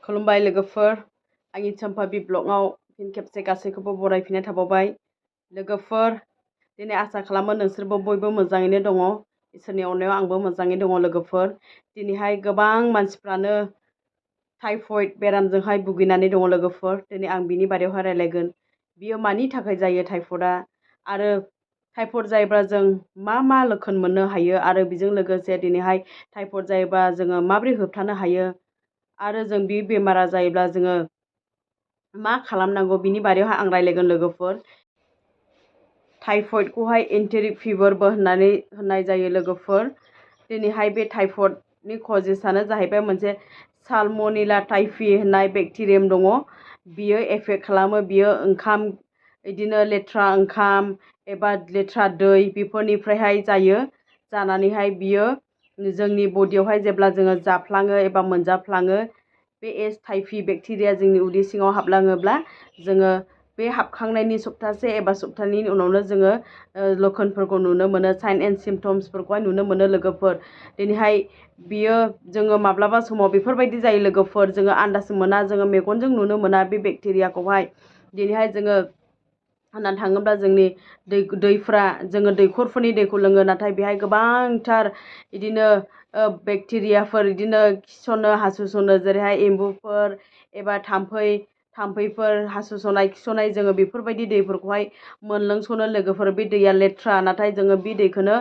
खुलुमबाय लोगोफोर आंनि चाम्पा ब्लगाव फिन खेबसे गासैखौबो बरायफिननाय थाबावबाय लोगोफोर दिनै आसा खालामो नोंसोरबो बयबो मोजाङैनो दङ इसोरनि अननायाव आंबो मोजाङै दङ लोगोफोर दिनैहाय गोबां मानसिफ्रानो टाइफयड बेरामजोंहाय भुगिनानै दङ लोगोफोर दिनै आं बिनि बारेयावहाय रायलायगोन बियो मानि थाखाय जायो टाइफयडआ आरो टाइफयड जायोब्ला जों मा लक्षण मोननो हायो आरो बेजों लोगोसे दिनैहाय टाइफयड जायोबा जोङो माबोरै होबथानो हायो आरो जों बे बेमारा जायोब्ला जोङो मा खालामनांगौ बिनि बारेयावहाय आं रायलायगोन लोगोफोर टाइफयडखौहाय एन्टेरिक फिभारबो होननाय जायो लोगोफोर दिनैहाय बे टाइफयडनि कजेसआनो जाहैबाय मोनसे सालमनेला टाइफी होननाय बेक्टेरियाम दङ बियो एफेक्ट खालामो बियो ओंखाम बिदिनो लेथ्रा ओंखाम एबा लेथ्रा दै बेफोरनिफ्रायहाय जायो जानानैहाय बियो जोंनि बडियावहाय जेब्ला जोङो जाफ्लाङो एबा मोनजाफ्लाङो बे एस टाइफी बेक्टेरिया जोंनि उदै सिङाव हाबलाङोब्ला जोङो बे हाबखांनायनि सप्तासे एबा सप्तानैनि उनावनो जोङो लक्षणफोरखौ नुनो मोनो साइन एन्ड सिम्पटम्सफोरखौहाय नुनो मोनो लोगोफोर दिनैहाय बियो जोङो माब्लाबा समाव बेफोरबायदि जायो लोगोफोर जोङो आन्दाज मोना जोङो मेगनजों नुनो मोना बे बेक्टेरियाखौहाय दिनैहाय जोङो होननानै थाङोब्ला जोंनि दैफ्रा जोङो दैखरफोरनि दैखौ लोङो नाथाय बेहाय गोबांथार बिदिनो बेक्टेरियाफोर बिदिनो खिसनो हासुसनो जेरैहाय एम्बुफोर एबा थाम्फैफोर हासुसनाय खिस'नाय जोङो बेफोरबायदि दैफोरखौहाय मोनलोंसनो लोगोफोर बे दैया लेथ्रा नाथाय जोङो बे दैखौनो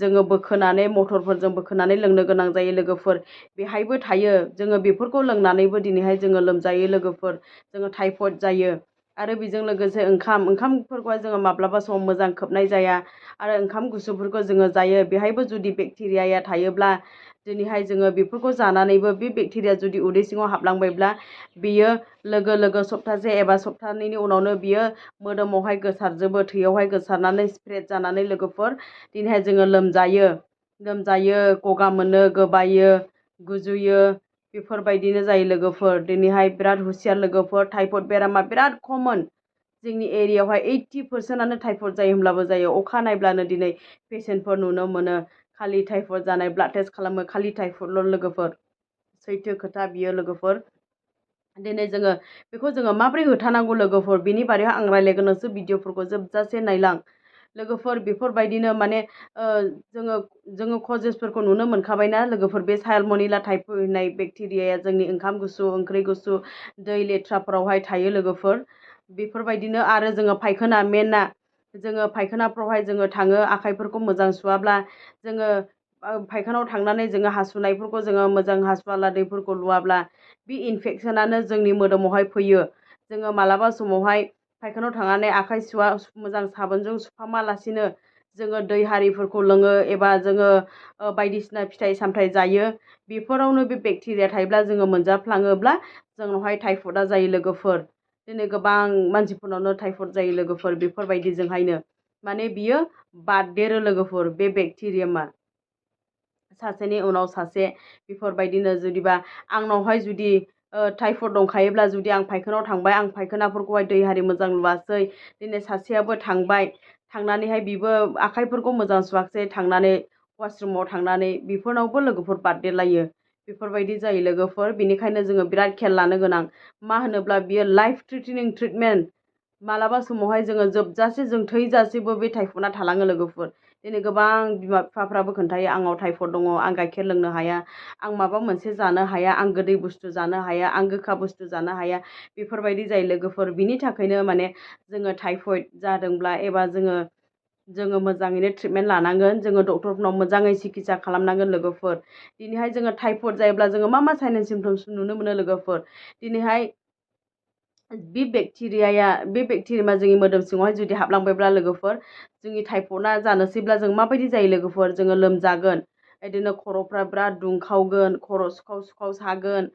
जोङो बोखोनानै मटरफोरजों बोखोनानै लोंनो गोनां जायो लोगोफोर बेहायबो थायो जोङो बेफोरखौ लोंनानैबो दिनैहाय जोङो लोमजायो लोगोफोर जोङो टाइफयड जायो आरो बेजों लोगोसे ओंखामफोरखौहाय जोङो माब्लाबा समाव मोजां खोबनाय जाया आरो ओंखाम गुसुफोरखौ जोङो जायो बेहायबो जुदि बेक्टेरियाया थायोब्ला दिनैहाय जोङो बेफोरखौ जानानैबो बे बेक्टेरिया जुदि उदै सिङाव हाबलांबायब्ला बियो लोगो लोगो सप्तासे एबा सप्तानैनि उनावनो बियो मोदोमावहाय गोसारजोबो थैयावहाय गोसारनानै स्प्रेड जानानै लोगोफोर दिनैहाय जोङो लोमजायो गगा मोनो गोबायो गुजुयो बेफोरबायदिनो जायो लोगोफोर दिनैहाय बिराद हुसियार लोगोफोर टाइफयड बेरामा बिराद कमन जोंनि एरियायावहाय 80%आनो टाइफयड जायो होमब्लाबो जायो अखा नायब्लानो दिनै पेसेन्टफोर नुनो मोनो खालि टाइफयड जानाय ब्लाड टेस्ट खालामो खालि टाइफयडल' लोगोफोर सैथो खोथा बियो लोगोफोर दिनै जोङो बेखौ जोङो माबोरै होबथानांगौ लोगोफोर बिनि बारैहाय आं रायलायगोन नोंसोर भिडिअफोरखौ जोबजासे नायलां लोगोफोर बेफोरबायदिनो माने जोङो कजेसफोरखौ नुनो मोनखाबायना लोगोफोर बे सालमनेला टाइफी होननाय बेक्टेरियाया जोंनि ओंखाम गुसु ओंख्रि गुसु दै लेथ्राफोरावहाय थायो लोगोफोर बेफोरबायदिनो आरो जोङो फायखाना मेनआ जोङो फायखानाफ्रावहाय जोङो थाङो आखाइफोरखौ मोजां सुवाब्ला जोङो फायखानाव थांनानै जोङो हासुनायफोरखौ जोङो मोजां हासुवाला दैफोरखौ लुवाब्ला बे इनफेकसनानो जोंनि मोदोमावहाय फैयो जोङो मालाबा समावहाय फायखानाव थांनानै आखाइ मोजां साबोनजों सुफामालासिनो जोङो दै हारिफोरखौ लोङो एबा जोङो बायदिसिना फिथाइ सामथाइ जायो बेफोरावनो बे बेक्टेरिया थायोब्ला जोङो मोनजाफ्लाङोब्ला जोंनावहाय टाइफयडआ जायो लोगोफोर दिनै गोबां मानसिफोरनावनो टाइफयड जायो लोगोफोर बेफोरबायदिजोंहायनो माने बियो बारदेरो लोगोफोर बे बेक्टेरियामा सासेनि उनाव सासे बेफोरबायदिनो जुदिबा आंनावहाय जुदि टाइफयड दंखायोब्ला जुदि आं फायखानाव थांबाय आं फायखानाफोरखौहाय दै हारि मोजां लुवासै दिनै सासेयाबो थांबाय थांनानैहाय बिबो आखाइफोरखौ मोजां सुवाखसै थांनानै वासरुमाव थांनानै बेफोरनावबो लोगोफोर बारदेरलायो बेफोरबायदि जायो लोगोफोर बेनिखायनो जोङो बिराद खेल लानो गोनां मा होनोब्ला बियो लाइफ थ्रेटेनिं ट्रिटमेन्ट मालाबा समावहाय जोङो जोबजासे जों थैजासेबो बे टाइफयडआ थालाङो लोगोफोर दिनै गोबां बिमा बिफाफ्राबो खोन्थायो आंनाव टाइफयड दङ आं गाइखेर लोंनो हाया आं माबा मोनसे जानो हाया आं गोदै बुस्थु जानो हाया आं गोखा बुस्थु जानो हाया बेफोरबायदि जायो लोगोफोर बिनि थाखायनो माने जोङो टाइफयड जादोंब्ला एबा जोङो मोजाङैनो ट्रिटमेन्ट लानांगोन जोङो डक्टरफोरनाव मोजाङै सिकित्सा खालामनांगोन लोगोफोर दिनैहाय जोङो टाइफयड जायोब्ला जोङो मा साइन एन्ड सिम्पटम्स नुनो मोनो लोगोफोर दिनैहाय बे बेक्टेरियामा जोंनि मोदोम सिङावहाय जुदि हाबलांबायब्ला लोगोफोर जोंनि टाइफयडआ जानोसैब्ला जों माबायदि जायो लोगोफोर जोङो लोमजागोन बिदिनो खर'फ्रा बिराद दुंखावगोन खर' सुखाव सुखाव सागोन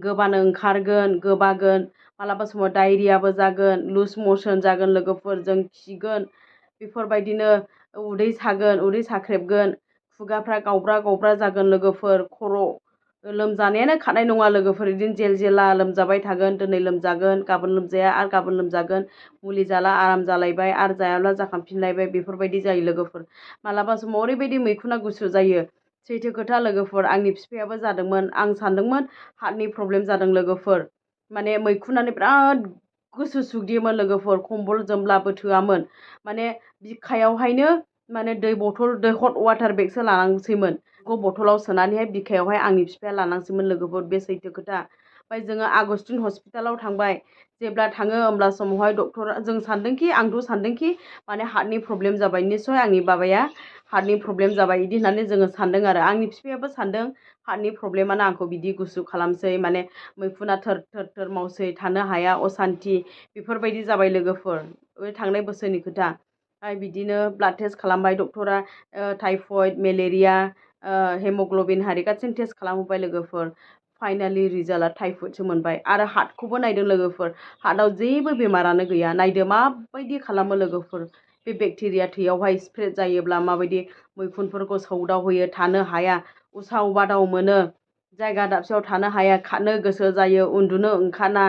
गोबानो ओंखारगोन गोबागोन मालाबा समाव डायरियाबो जागोन लुज मसन जागोन लोगोफोरजों खिगोन बेफोरबायदिनो उदै सागोन उदै साख्रेबगोन खुगाफ्रा गावब्रा गावब्रा जागोन लोगोफोर खर' लोमजानायानो खारनाय नङा लोगोफोर बिदिनो जेल जेला लोमजाबाय थागोन दिनै लोमजागोन गाबोन लोमजाया आरो गाबोन लोमजागोन मुलि जाला आराम जालायबाय आरो जायाब्ला जाखांफिनलायबाय बेफोरबायदि जायो लोगोफोर मालाबा समाव ओरैबायदि मैखुना गुसु जायो सैथो खोथा लोगोफोर, आंनि बिफायाबो जादोंमोन। आं सानदोंमोन हार्टनि प्रब्लेम जादों लोगोफोर। माने मैखुनानो बिराद गोसो सुग्दियोमोन लोगोफोर, खम्बल जोमब्लाबो थोआमोन। माने बिखायावहायनो माने दै हट वाटार बेगसो लानांसैमोन। बेखौ बथलाव सोनानैहाय बिखायावहाय आंनि बिफाया लानांसैमोन लोगोफोर, बे सैथो खोथा। ओमफ्राय जोङो आगस्टिन हस्पिटालाव थांबाय। जेब्ला थाङो होमब्ला समावहाय डक्टरा, जों सानदोंखि, आंथ' सानदोंखि माने हार्टनि प्रब्लेम जाबाय, निस्सय आंनि बाबाया हार्टनि प्रब्लेम जाबाय बिदि होननानै जोङो सानदों आरो आंनि बिफायाबो सानदों हार्टनि प्रब्लेमानो आंखौ बिदि गुसु खालामसै, माने मैखुना थोर थोर थोर मावसै, थानो हाया, असान्थि बेफोरबायदि जाबाय लोगोफोर। बे थांनाय बोसोरनि खोथा। बिदिनो ब्लाड टेस्ट खालामबाय डक्टरा, टाइफयड, मेलेरिया, हेमग्ल'बिन हारि गासैबो टेस्ट खालामहोबाय लोगोफोर। फाइनालि रिजाल्टआ टाइफयडसो मोनबाय। आरो हार्टखौबो नायदों लोगोफोर, हार्टआव जेबो बेमारानो गैया। नायदो माबायदि खालामो लोगोफोर, बे बेक्टेरिया थैयावहाय स्प्रेड जायोब्ला माबायदि मैखुनफोरखौ सौदावहोयो, थानो हाया, उसाव बादाव मोनो, जायगा दाबसेयाव थानो हाया, खारनो गोसो जायो, उन्दुनो ओंखारा,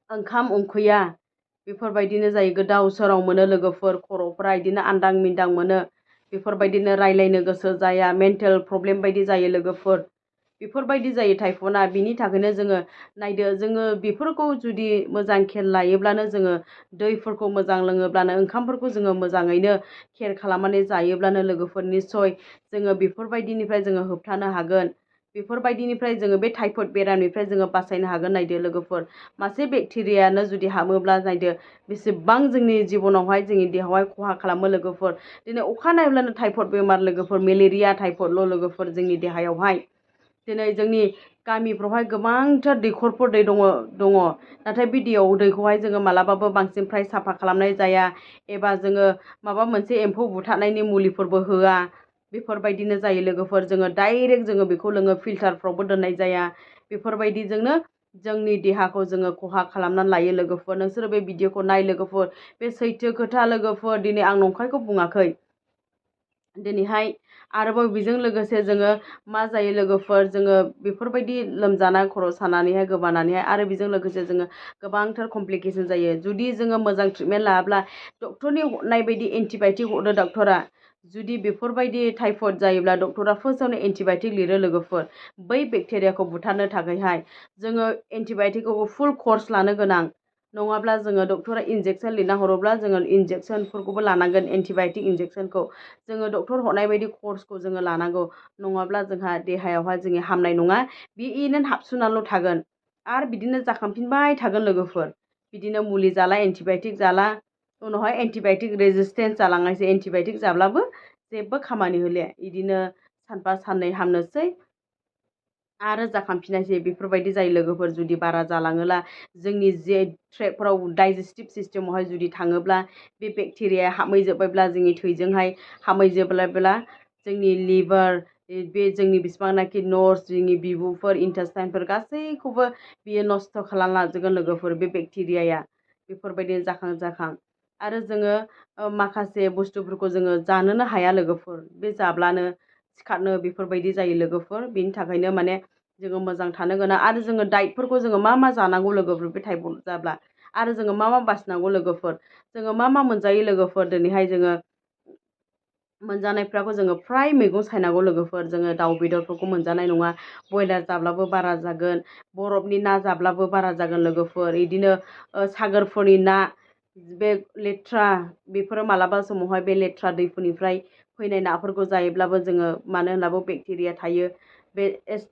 ओंखाम उखैया, बेफोरबायदिनो जायो। गोदाव सोराव मोनो लोगोफोर, खर'फ्रा बिदिनो आन्दां मिन्दां मोनो, बेफोरबायदिनो रायलायनो गोसो जाया, मेन्टेल प्रब्लेम बायदि जायो लोगोफोर। बेफोरबायदि जायो टाइफयडआ। बिनि थाखायनो जोङो नायदो, जोङो बेफोरखौ जुदि मोजां खेल लायोब्लानो, जोङो दैफोरखौ मोजां लोङोब्लानो, ओंखामफोरखौ जोङो मोजाङैनो केयार खालामनानै जायोब्लानो लोगोफोर, निस्सय जोङो बेफोरबायदिनिफ्राय जोङो होबथानो हागोन। बेफोरबायदिनिफ्राय जोङो बे टाइफयड बेरामनिफ्राय जोङो बासायनो हागोन। नायदो लोगोफोर, मासे बेक्टेरियानो जुदि हाबोब्ला नायदो बेसेबां जोंनि जिबनावहाय, जोंनि देहायावहाय खहा खालामो लोगोफोर। दिनै अखा नायब्लानो टाइफयड बेमार लोगोफोर, मेलेरिया, टाइफयडल' लोगोफोर जोंनि देहायावहाय। दिनै जोंनि गामिफ्रावहाय गोबांथार दैखरफोर दङ, नाथाय बे दैखौहाय जोङो मालाबाबो बांसिन फ्राय साफा खालामनाय जाया, एबा जोङो माबा मोनसे एम्फौ बुथारनायनि मुलिफोरबो होआ। बेफोरबायदिनो जायो लोगोफोर, जोङो डाइरेक्ट जोङो बेखौ लोङो, फिल्टारफ्रावबो दोननाय जाया। बेफोरबायदिजोंनो जोंनि देहाखौ जोङो खहा खालामनानै लायो लोगोफोर। नोंसोरो बे भिडिअखौ नाय लोगोफोर, बे सैथो खोथा लोगोफोर। दिनै आं नंखायखौ बुङाखै। दिनैहाय आरोबाव बेजों लोगोसे जोङो मा जायो लोगोफोर, जोङो बेफोरबायदि लोमजानाय, खर' सानानैहाय गोबानानैहाय, आरो बेजों लोगोसे जोङो गोबांथार कमप्लिकेसन जायो। जुदि जोङो मोजां ट्रिटमेन्ट लायाब्ला, डक्टरनि हरनाय बायदि एन्टिबाय'टिक हरो डक्टरा। जुदि बेफोरबायदि टाइफयड जायोब्ला डक्टरा फार्स्टआवनो एन्टिबाय'टिक लिरो लोगोफोर, बै बेक्टेरियाखौ बुथारनो थाखायहाय। जोङो एन्टिबाय'टिकखौ फुल कर्स लानो गोनां, नङाब्ला जोङो डक्टरा इन्जेक्सन लिरना हरोब्ला जोङो इन्जेक्सनफोरखौबो लानांगोन, एन्टिबाय'टिक इन्जेक्सनखौ। जोङो डक्टर हरनाय बायदि कर्सखौ जोङो लानांगौ, नङाब्ला जोंहा देहायावहाय जोंनि हामनाय नङा, बेनो हाबसोनाल' थागोन। आरो बिदिनो जाखांफिनबाय थागोन लोगोफोर। बिदिनो मुलि जाला, एन्टिबाय'टिक जाला, उनावहाय एन्टिबाय'टिक रेजिस्टेन्स जालांनायसै। एन्टिबाय'टिक जाब्लाबो जेबो खामानि होलिया, बिदिनो सानफा साननै हामनोसै आरो जाखांफिननायसै। बेफोरबायदि जायो लोगोफोर, जुदि बारा जालाङोब्ला, जोंनि जे ट्रेकफोराव, डाइजेस्टिभ सिस्टेमावहाय जुदि थाङोब्ला, बे बेक्टेरियाया हाबहैजोब्बायब्ला, जोंनि थैजोंहाय हाबहैजोबलायब्ला, जोंनि लिभार, बे जोंनि बेसेबांनाखि नर्स, जोंनि बिबुफोर, इन्टेस्टाइनफोर गासैखौबो बियो नस्थ' खालामना लाजोबगोन लोगोफोर, बे बेक्टेरियाया। बेफोरबायदि जाखां। आरो जोङो माखासे बुस्थुफोरखौ जोङो जानोनो हाया लोगोफोर, बे जाब्लानो सिखारनो बेफोरबायदि जायो लोगोफोर। बेनि थाखायनो माने जोङो मोजां थानो गोनां। आरो जोङो डाइटफोरखौ जोङो मा जानांगौ लोगोफोर, बे टाइफयड जाब्ला। आरो जोङो मा बासिनांगौ लोगोफोर, जोङो मा मोनजायो लोगोफोर। दिनैहाय जोङो मोनजानायफ्राखौ जोङो फ्राय मैगं सायनांगौ लोगोफोर। जोङो दाउ बेदरफोरखौ मोनजानाय नङा, बयलार जाब्लाबो बारा जागोन, बरफनि ना जाब्लाबो बारा जागोन लोगोफोर। बिदिनो सागोरफोरनि ना, बे लेथ्रा, बेफोरो मालाबा समावहाय बे लेथ्रा दैफोरनिफ्राय फैनाय नाफोरखौ जायोब्लाबो जोङो, मानो होनब्ला बेक्टेरिया थायो, बे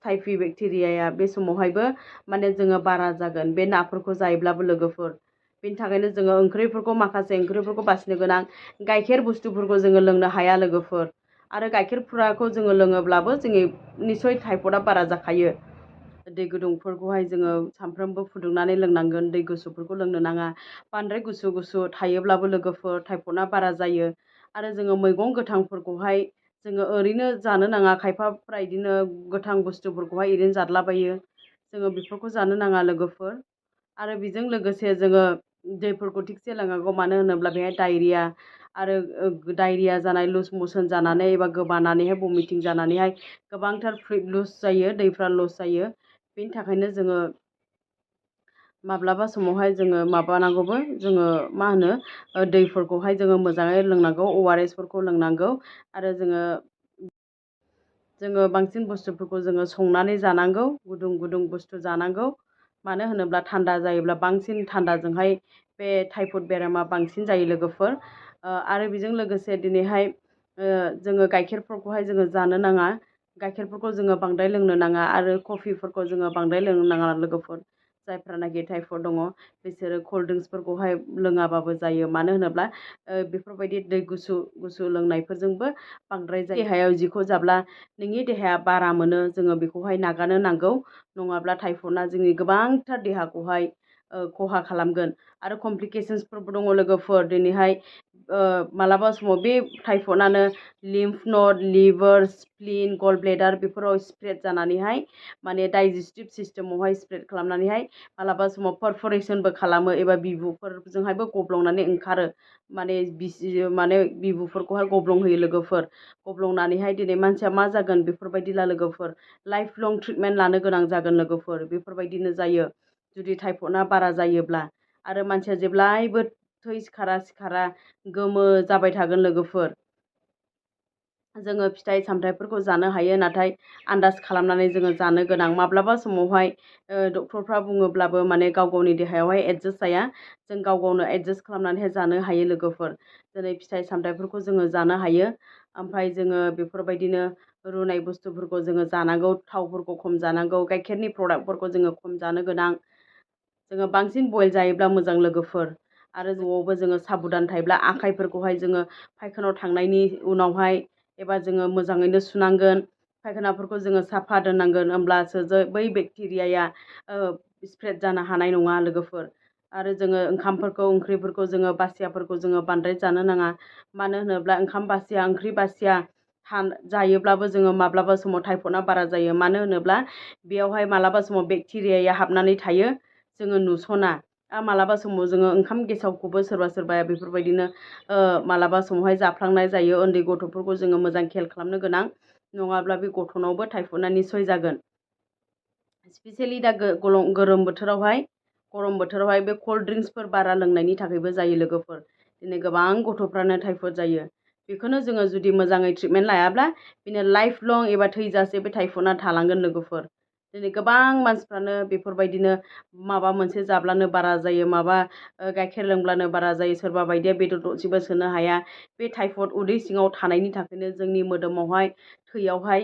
टाइफि बेक्टेरियाया बे समावहायबो माने जोङो बारा जागोन, बे नाफोरखौ जायोब्लाबो लोगोफोर। बेनि थाखायनो जोङो माखासे ओंख्रिफोरखौ बासिनो गोनां। गाइखेर बुस्थुफोरखौ जोङो लोंनो हाया लोगोफोर। आरो गाइखेरफोरखौ जोङो लोङोब्लाबो जोंनि निस्सय टाइफयडआ बारा जाखायो। दै गुदुंफोरखौहाय जोङो सानफ्रोमबो फुदुंनानै लोंनांगोन, दै गुसुफोरखौ लोंनो नाङा। बांद्राय गुसु थायोब्लाबो लोगोफोर टाइफयडआ बारा जायो। आरो जोङो मैगं गोथांफोरखौहाय जोङो ओरैनो जानो नाङा। खायफाफ्रा बिदिनो गोथां बुस्थुफोरखौहाय ओरैनो जादलाबायो, जोङो बेफोरखौ जानो नाङा लोगोफोर। आरो बेजों लोगोसे जोङो दैफोरखौ थिगसे लोंनांगौ, मानो होनोब्ला बेहाय डायरिया, आरो डायरिया जानाय, लुज मसन जानानै एबा गोबानानैहाय भमिटिं जानानैहाय गोबांथार फ्लुइड लुज जायो, दैफ्रा लस जायो। बेनि थाखायनो जोङो माब्लाबा समावहाय जोङो माबानांगौबो, जोङो मा होनो, दैफोरखौहाय जोङो मोजाङै लोंनांगौ, ORSफोरखौ लोंनांगौ। आरो जोङो जोङो बांसिन बुस्थुफोरखौ जोङो संनानै जानांगौ, गुदुं गुदुं बुस्थु जानांगौ। मानो होनोब्ला थान्दा जायोब्ला बांसिन थान्दाजोंहाय बे टाइफड बेरामा बांसिन जायो लोगोफोर। आरो बेजों लोगोसे दिनैहाय जोङो गाइखेरफोरखौहाय जोङो जानो नाङा। गाइखेरफोरखौ जोङो बांद्राय लोंनो नाङा आरो कफिफोरखौ जोङो बांद्राय लोंनो नाङा लोगोफोर। जायफ्रानाखि टाइफड दङ बिसोरो कल्ड ड्रिंक्सफोरखौहाय लोङाबाबो जायो। मानो होनोब्ला बेफोरबायदि दै गुसु गुसु लोंनायफोरजोंबो बांद्राय जायो। देहायाव जिखौ जाब्ला नोंनि देहाया बारा मोनो जोङो बेखौहाय नागारनो नांगौ। नङाब्ला टाइफडआ जोंनि गोबांथार देहाखौहाय खहा खालामगोन। आरो कमप्लिकेसन्सफोरबो दङ लोगोफोर। दिनैहाय मालाबा समाव बे टाइफडआनो लिम्फ नड, लिभार, स्प्लिन, गल ब्लेडार बेफोराव स्प्रेड जानानैहाय माने डाइजेस्टिभ सिस्टेमावहाय स्प्रेड खालामनानैहाय मालाबा समाव पारफरेसनबो खालामो एबा बिबुफोरजोंहायबो गब्लंनानै ओंखारो। माने बिबुफोरखौहाय गब्लंहोयो लोगोफोर। गब्लंनानैहाय दिनै मानसिया मा जागोन बेफोरबायदिला लोगोफोर। लाइफ लं ट्रिटमेन्ट लानो गोनां जागोन लोगोफोर। बेफोरबायदिनो जायो जुदि टाइफडआ बारा जायोब्ला। आरो मानसिया जेब्लायबो थै सिखारा सिखारा गोमो जाबाय थागोन लोगोफोर। जोङो फिथाइ सामथाइफोरखौ जानो हायो, नाथाय आन्दाज खालामनानै जोङो जानो गोनां। माब्लाबा समावहाय डक्टरफ्रा बुङोब्लाबो माने गाव गावनि देहायावहाय एडजास्ट जाया। जों गाव गावनो एडजास्ट खालामनानैहाय जानो हायो लोगोफोर। जेरै फिथाइ सामथाइफोरखौ जोङो जानो हायो। ओमफ्राय जोङो बेफोरबायदिनो रुनाय बुस्थुफोरखौ जोङो जानांगौ, थावफोरखौ खम जानांगौ, गाइखेरनि प्रडाक्टफोरखौ जोङो खम जानो गोनां। जोङो बांसिन बयल जायोब्ला मोजां लोगोफोर। आरो न'आवबो जोङो साबधान थायोब्ला आखाइफोरखौहाय जोङो फायखानाव थांनायनि उनावहाय एबा जोङो मोजाङैनो सुनांगोन। फायखानाफोरखौ जोङो साफा दोननांगोन, होमब्लासो बै बेक्टेरियाया स्प्रेड जानो हानाय नङा लोगोफोर। आरो जोङो ओंखामफोरखौ ओंख्रिफोरखौ जोङो बासियाफोरखौ जोङो बांद्राय जानो नाङा। मानो होनोब्ला ओंखाम बासिया ओंख्रि बासिया जायोब्लाबो जोङो माब्लाबा समाव टाइफडआ बारा जायो। मानो होनोब्ला बेयावहाय मालाबा समाव बेक्टेरियाया हाबनानै थायो, जोङो नुसना। मालाबा समाव जोङो ओंखाम गेसावखौबो सोरबा सोरबाया बेफोरबायदिनो मालाबा समावहाय जाफ्लांनाय जायो। उन्दै गथ'फोरखौ जोङो मोजां खेल खालामनो गोनां। नङाब्ला बे गथ'नावबो टाइफडआ निस्सय जागोन। स्पेसियेलि दा गरम बोथोरावहाय बे कल्ड ड्रिंक्सफोर बारा लोंनायनि थाखायबो जायो लोगोफोर। दिनै गोबां गथ'फ्रानो टाइफड जायो। बेखौनो जोङो जुदि मोजाङै ट्रिटमेन्ट लायाब्ला बिनो लाइफ लं एबा थैजासे बे टाइफडआ थालांगोन लोगोफोर। दिनै गोबां मानसिफ्रानो बेफोरबायदिनो माबा मोनसे जाब्लानो बारा जायो, माबा गाइखेर लोंब्लानो बारा जायो, सोरबा बायदिया बेदर दरसेबो सोनो हाया। बे टाइफड उदै सिङाव थानायनि थाखायनो जोंनि मोदोमावहाय थैयावहाय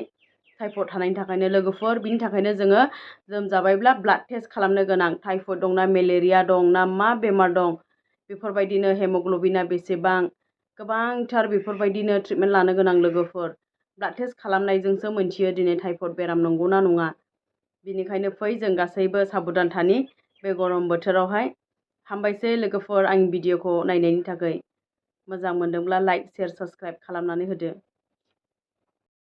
टाइफड थानायनि थाखायनो लोगोफोर। बिनि थाखायनो जोङो लोमजाबायब्ला ब्लाड टेस्ट खालामनो गोनां। टाइफड दंना, मेलेरिया दं ना, मा बेमार दं, बेफोरबायदिनो हेमग्ल'बिना बेसेबां, गोबांथार बेफोरबायदिनो ट्रिटमेन्ट लानो गोनां लोगोफोर। ब्लाड टेस्ट खालामनायजोंसो मोनथियो दिनै टाइफड बेराम नंगौना नङा। बिनिखायनो फै जों गासैबो साबधान थानि बे गरम बोथोरावहाय। हामबायसै लोगोफोर आंनि भिडिअखौ नायनायनि थाखाय। मोजां मोनदोंब्ला लाइक, शेयार, साबस्क्राइब खालामनानै होदो।